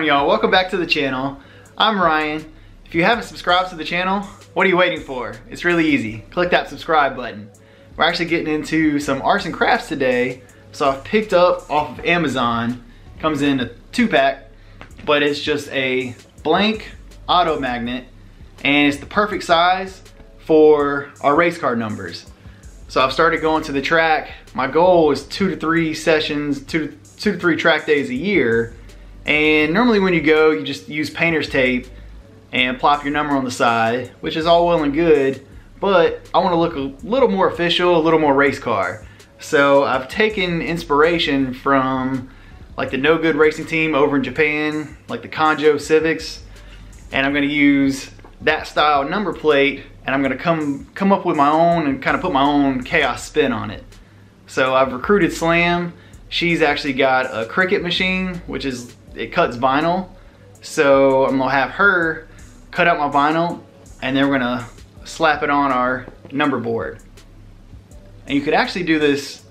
going, y'all? Welcome back to the channel. I'm Ryan. If you haven't subscribed to the channel, what are you waiting for? It's really easy. Click that subscribe button. We're actually getting into some arts and crafts today. So I've picked up off of Amazon. Comes in a 2-pack, but it's just a blank auto magnet, and it's the perfect size for our race car numbers. So I've started going to the track. My goal is 2 to 3 sessions, 2 to 3 track days a year. And normally when you go, you just use painter's tape and plop your number on the side, which is all well and good, but I want to look a little more official, a little more race car. So I've taken inspiration from like the No Good Racing team over in Japan, like the Kanjo Civics, and I'm going to use that style number plate, and I'm going to come up with my own and kind of put my own chaos spin on it. So I've recruited Slam. She's actually got a Cricut machine, which is, it cuts vinyl. So I'm gonna have her cut out my vinyl, and then we're gonna slap it on our number board. And you could actually do this,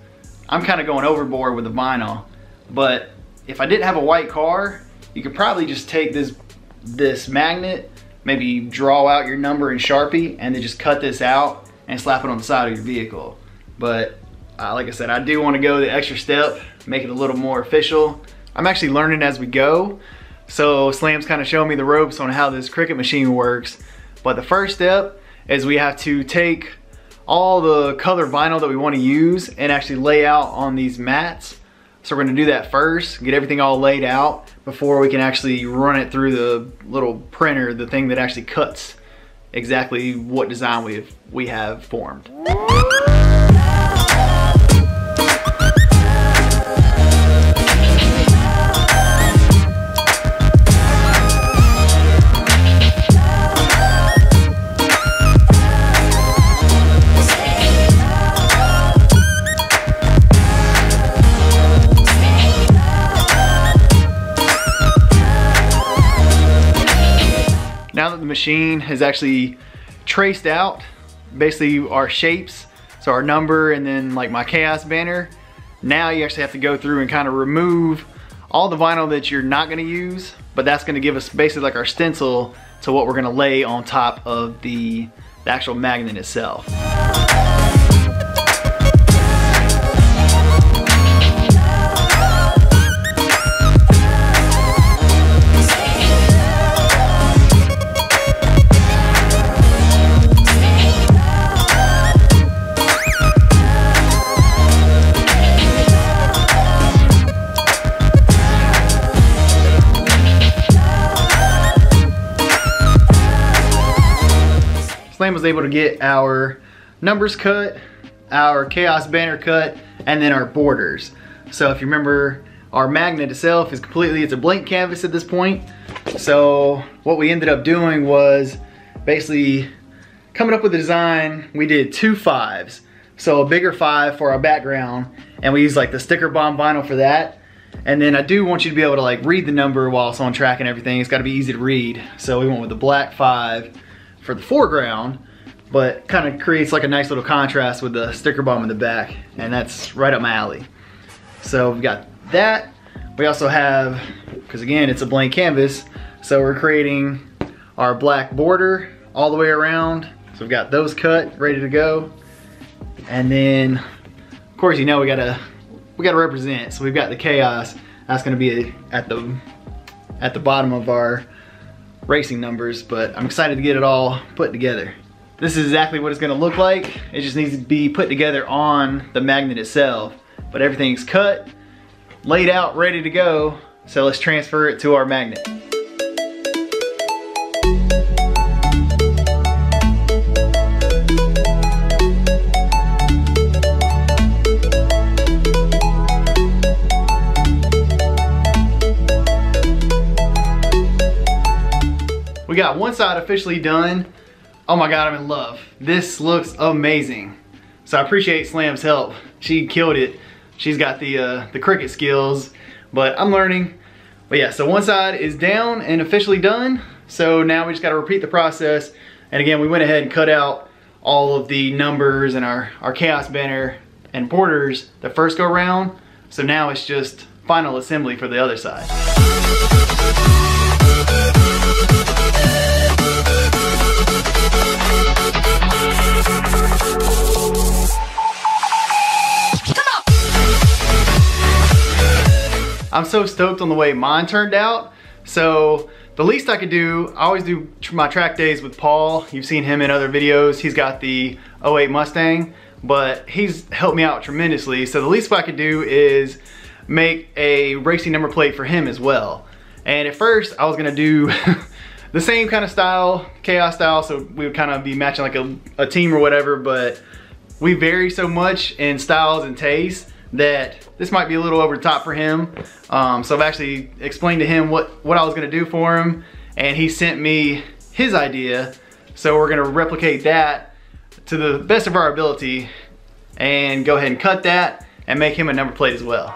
I'm kind of going overboard with the vinyl, but if I didn't have a white car, you could probably just take this magnet, maybe draw out your number in Sharpie, and then just cut this out and slap it on the side of your vehicle. But like I said, I do want to go the extra step, make it a little more official. I'm actually learning as we go. So Slam's kind of showing me the ropes on how this Cricut machine works. But the first step is we have to take all the color vinyl that we want to use and actually lay out on these mats. So we're going to do that first, get everything all laid out before we can actually run it through the little printer, the thing that actually cuts exactly what design we have formed. Now that the machine has actually traced out basically our shapes, so our number and then like my chaos banner, now you actually have to go through and kind of remove all the vinyl that you're not going to use, but that's going to give us basically like our stencil to what we're going to lay on top of the actual magnet itself. Slam was able to get our numbers cut, our chaos banner cut, and then our borders. So if you remember, our magnet itself is it's a blank canvas at this point. So what we ended up doing was basically coming up with a design. We did 2 5s. So a bigger 5 for our background, and we used like the sticker bomb vinyl for that. And then I do want you to be able to like read the number while it's on track and everything. It's gotta be easy to read. So we went with the black 5 for the foreground, but kind of creates like a nice little contrast with the sticker bomb in the back, and that's right up my alley. So we've got that. We also have, because again it's a blank canvas, so we're creating our black border all the way around. So we've got those cut, ready to go. And then of course, you know, we gotta represent. So we've got the chaos, that's gonna be at the bottom of our racing numbers, but I'm excited to get it all put together. This is exactly what it's gonna look like. It just needs to be put together on the magnet itself, but everything's cut, laid out, ready to go. So let's transfer it to our magnet. We got one side officially done. Oh my God, I'm in love. This looks amazing. So I appreciate Slam's help. She killed it. She's got the Cricut skills, but I'm learning. But yeah, so one side is down and officially done. So now we just gotta repeat the process. And again, we went ahead and cut out all of the numbers and our chaos banner and borders the first go round. So now it's just final assembly for the other side. I'm so stoked on the way mine turned out. So the least I could do, I always do my track days with Paul. You've seen him in other videos. He's got the 08 Mustang, but he's helped me out tremendously. So the least I could do is make a racing number plate for him as well. And at first I was gonna do the same kind of style, chaos style, so we would kind of be matching like a team or whatever, but we vary so much in styles and tastes that this might be a little over the top for him. So I've actually explained to him what I was gonna do for him, and he sent me his idea. So we're gonna replicate that to the best of our ability and go ahead and cut that and make him a number plate as well.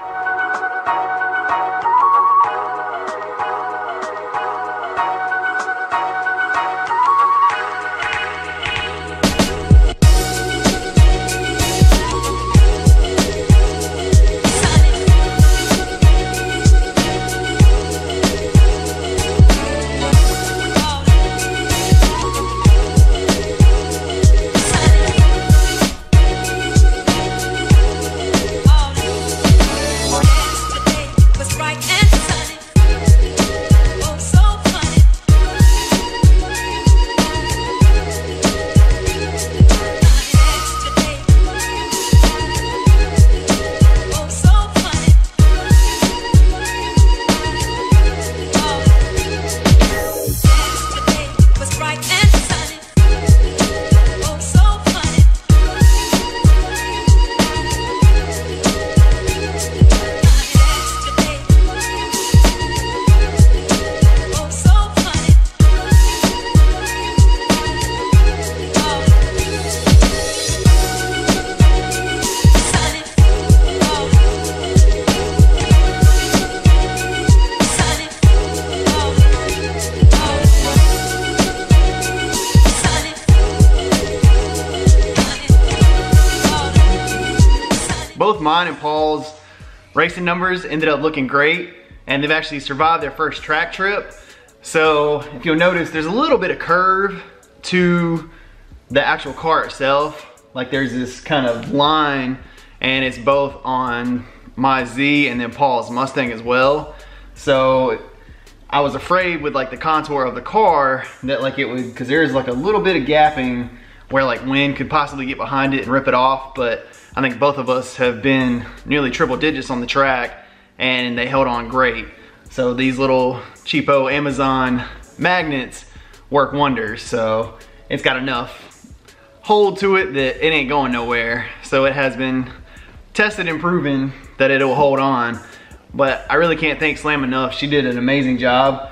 Both mine and Paul's racing numbers ended up looking great, and they've actually survived their first track trip. So if you'll notice, there's a little bit of curve to the actual car itself. Like there's this kind of line, and it's both on my Z and then Paul's Mustang as well. So I was afraid with like the contour of the car that like it would, because there's like a little bit of gapping where like wind could possibly get behind it and rip it off, but I think both of us have been nearly triple digits on the track and they held on great. So these little cheapo Amazon magnets work wonders. So it's got enough hold to it that it ain't going nowhere. So it has been tested and proven that it'll hold on. But I really can't thank Slam enough. She did an amazing job.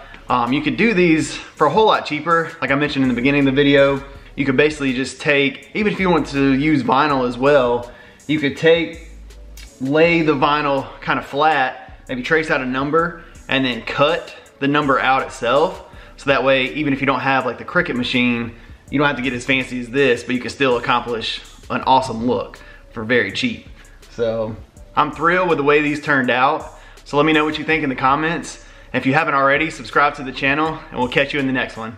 You could do these for a whole lot cheaper. Like I mentioned in the beginning of the video, you could basically just take, even if you want to use vinyl as well, you could lay the vinyl kind of flat, maybe trace out a number, and then cut the number out itself. So that way, even if you don't have like the Cricut machine, you don't have to get as fancy as this, but you can still accomplish an awesome look for very cheap. So I'm thrilled with the way these turned out. So let me know what you think in the comments. And if you haven't already, subscribe to the channel, and we'll catch you in the next one.